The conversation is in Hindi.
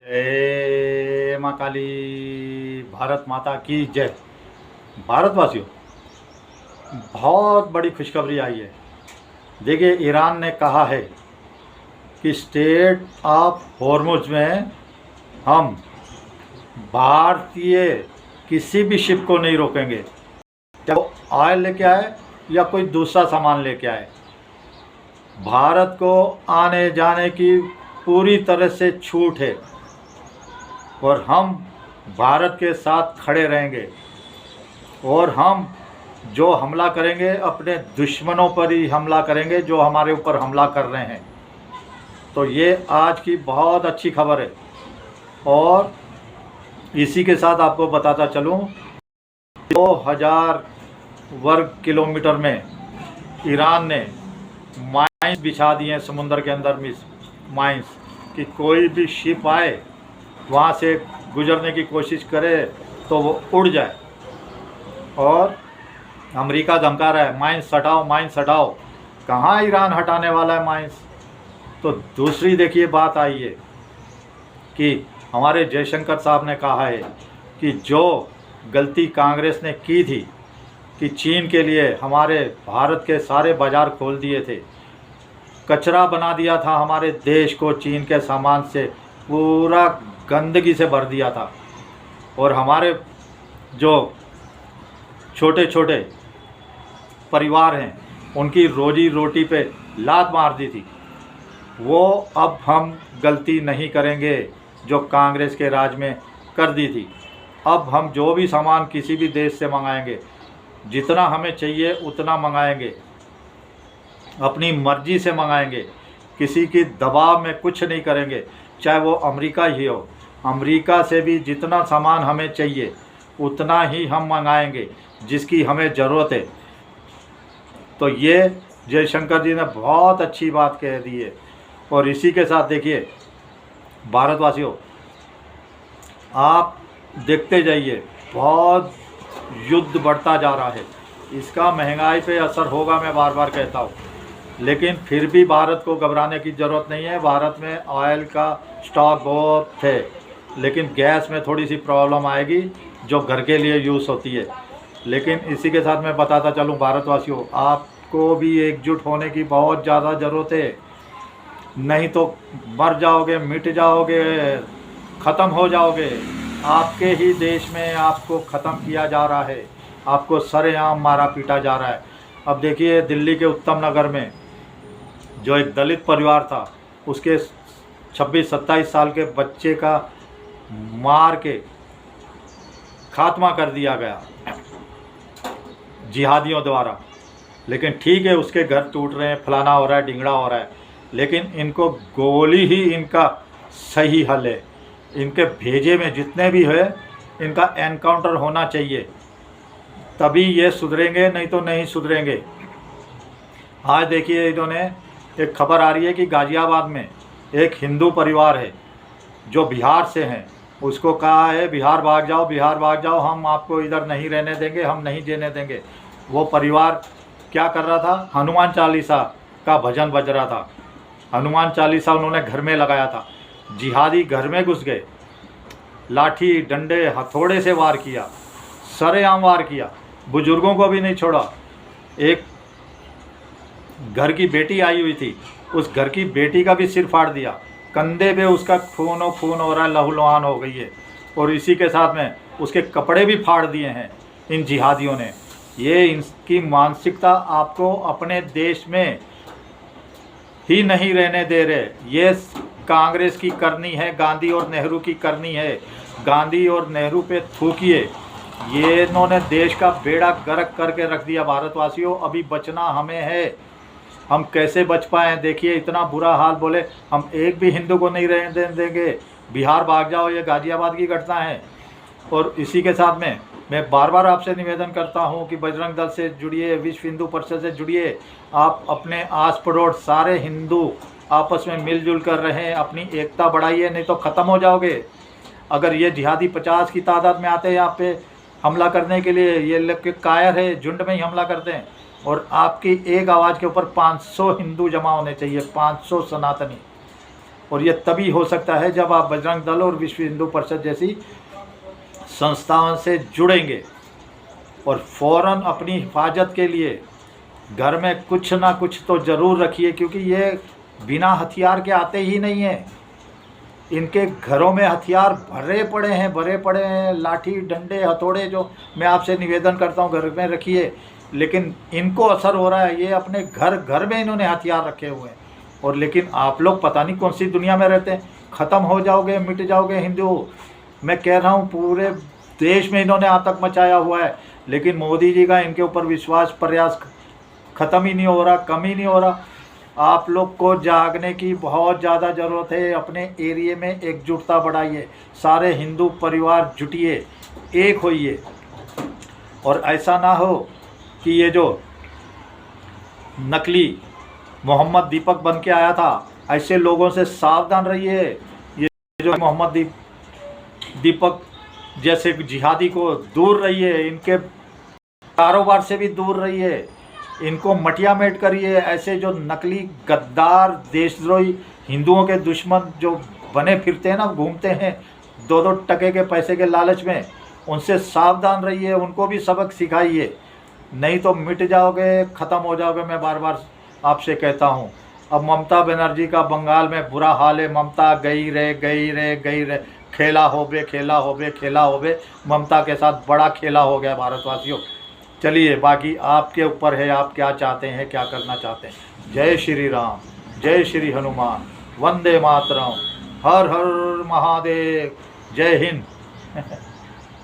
जय माँ काली। भारत माता की जय। भारतवासियों, बहुत बड़ी खुशखबरी आई है। देखिए, ईरान ने कहा है कि स्टेट ऑफ हॉर्मुज में हम भारतीय किसी भी शिप को नहीं रोकेंगे, चाहे वो ऑयल लेके आए या कोई दूसरा सामान लेके आए। भारत को आने जाने की पूरी तरह से छूट है और हम भारत के साथ खड़े रहेंगे और हम जो हमला करेंगे अपने दुश्मनों पर ही हमला करेंगे जो हमारे ऊपर हमला कर रहे हैं। तो ये आज की बहुत अच्छी खबर है। और इसी के साथ आपको बताता चलूँ, 2000 वर्ग किलोमीटर में ईरान ने माइंस बिछा दिए हैं समुद्र के अंदर में, माइंस कि कोई भी शिप आए वहाँ से गुजरने की कोशिश करे तो वो उड़ जाए। और अमेरिका धमका रहा है माइंस हटाओ, माइंस हटाओ। कहाँ ईरान हटाने वाला है माइंस। तो दूसरी देखिए बात आई है कि हमारे जयशंकर साहब ने कहा है कि जो गलती कांग्रेस ने की थी कि चीन के लिए हमारे भारत के सारे बाज़ार खोल दिए थे, कचरा बना दिया था हमारे देश को, चीन के सामान से पूरा गंदगी से भर दिया था और हमारे जो छोटे छोटे परिवार हैं उनकी रोजी रोटी पे लात मार दी थी। वो अब हम गलती नहीं करेंगे जो कांग्रेस के राज में कर दी थी। अब हम जो भी सामान किसी भी देश से मंगाएंगे, जितना हमें चाहिए उतना मंगाएंगे, अपनी मर्जी से मंगाएंगे, किसी की दबाव में कुछ नहीं करेंगे। चाहे वो अमेरिका ही हो, अमेरिका से भी जितना सामान हमें चाहिए उतना ही हम मंगाएंगे जिसकी हमें ज़रूरत है। तो ये जयशंकर जी ने बहुत अच्छी बात कह दी है। और इसी के साथ देखिए भारतवासियों, आप देखते जाइए बहुत युद्ध बढ़ता जा रहा है। इसका महंगाई पे असर होगा, मैं बार बार कहता हूँ, लेकिन फिर भी भारत को घबराने की ज़रूरत नहीं है। भारत में ऑयल का स्टॉक बहुत है, लेकिन गैस में थोड़ी सी प्रॉब्लम आएगी जो घर के लिए यूज़ होती है। लेकिन इसी के साथ मैं बताता चलूँ भारतवासियों, आपको भी एकजुट होने की बहुत ज़्यादा ज़रूरत है, नहीं तो मर जाओगे, मिट जाओगे, ख़त्म हो जाओगे। आपके ही देश में आपको ख़त्म किया जा रहा है, आपको सरेआम मारा पीटा जा रहा है। अब देखिए दिल्ली के उत्तम नगर में जो एक दलित परिवार था, उसके 26-27 साल के बच्चे का मार के खात्मा कर दिया गया जिहादियों द्वारा। लेकिन ठीक है, उसके घर टूट रहे हैं, फलाना हो रहा है, ढिंगड़ा हो रहा है, लेकिन इनको गोली ही इनका सही हल है। इनके भेजे में जितने भी है इनका एनकाउंटर होना चाहिए, तभी ये सुधरेंगे, नहीं तो नहीं सुधरेंगे। आज देखिए इन्होंने एक खबर आ रही है कि गाज़ियाबाद में एक हिंदू परिवार है जो बिहार से हैं, उसको कहा है बिहार भाग जाओ, बिहार भाग जाओ, हम आपको इधर नहीं रहने देंगे, हम नहीं जीने देंगे। वो परिवार क्या कर रहा था, हनुमान चालीसा का भजन बज रहा था, हनुमान चालीसा उन्होंने घर में लगाया था। जिहादी घर में घुस गए, लाठी डंडे हथौड़े से वार किया, सरेआम वार किया, बुजुर्गों को भी नहीं छोड़ा। एक घर की बेटी आई हुई थी, उस घर की बेटी का भी सिर फाड़ दिया, कंधे पे उसका खून हो रहा है, लहूलुहान हो गई है। और इसी के साथ में उसके कपड़े भी फाड़ दिए हैं इन जिहादियों ने। ये इनकी मानसिकता आपको अपने देश में ही नहीं रहने दे रहे। ये कांग्रेस की करनी है, गांधी और नेहरू की करनी है। गांधी और नेहरू पे थूकिए। ये इन्होंने देश का बेड़ा गर्क करके रख दिया। भारतवासियों, अभी बचना हमें है। हम कैसे बच पाए हैं देखिए, इतना बुरा हाल। बोले हम एक भी हिंदू को नहीं रहने देंगे, बिहार भाग जाओ, ये गाज़ियाबाद की घटना है। और इसी के साथ में मैं बार बार आपसे निवेदन करता हूं कि बजरंग दल से जुड़िए, विश्व हिंदू परिषद से जुड़िए। आप अपने आस पड़ोस सारे हिंदू आपस में मिलजुल कर रहें, अपनी एकता बढ़ाइए, नहीं तो ख़त्म हो जाओगे। अगर ये जिहादी 50 की तादाद में आते हैं यहाँ पे हमला करने के लिए, ये लोग के कायर है, झुंड में ही हमला करते हैं। और आपकी एक आवाज़ के ऊपर 500 हिंदू जमा होने चाहिए, 500 सनातनी। और ये तभी हो सकता है जब आप बजरंग दल और विश्व हिंदू परिषद जैसी संस्थाओं से जुड़ेंगे और फ़ौरन अपनी हिफाजत के लिए घर में कुछ ना कुछ तो ज़रूर रखिए, क्योंकि ये बिना हथियार के आते ही नहीं हैं। इनके घरों में हथियार भरे पड़े हैं, लाठी डंडे हथौड़े, जो मैं आपसे निवेदन करता हूँ घर में रखिए। लेकिन इनको असर हो रहा है, ये अपने घर में इन्होंने हथियार रखे हुए हैं। और लेकिन आप लोग पता नहीं कौन सी दुनिया में रहते हैं, ख़त्म हो जाओगे, मिट जाओगे हिंदू। मैं कह रहा हूँ पूरे देश में इन्होंने आतंक मचाया हुआ है, लेकिन मोदी जी का इनके ऊपर विश्वास प्रयास ख़त्म ही नहीं हो रहा, कम ही नहीं हो रहा। आप लोग को जागने की बहुत ज़्यादा ज़रूरत है। अपने एरिए में एकजुटता बढ़ाइए, सारे हिंदू परिवार जुटिए, एक होइए। और ऐसा ना हो कि ये जो नकली मोहम्मद दीपक बन के आया था, ऐसे लोगों से सावधान रहिए। ये जो मोहम्मद दीपक जैसे जिहादी को दूर रहिए, इनके कारोबार से भी दूर रहिए, इनको मटियामेट करिए। ऐसे जो नकली गद्दार देशद्रोही हिंदुओं के दुश्मन जो बने फिरते हैं ना, घूमते हैं 2-2 टके के पैसे के लालच में, उनसे सावधान रहिए, उनको भी सबक सिखाइए, नहीं तो मिट जाओगे, ख़त्म हो जाओगे। मैं बार बार आपसे कहता हूँ। अब ममता बनर्जी का बंगाल में बुरा हाल है। ममता गई रे, खेला होबे। ममता के साथ बड़ा खेला हो गया भारतवासियों। चलिए, बाकी आपके ऊपर है, आप क्या चाहते हैं, क्या करना चाहते हैं। जय श्री राम, जय श्री हनुमान, वंदे मातरम, हर हर महादेव, जय हिंद।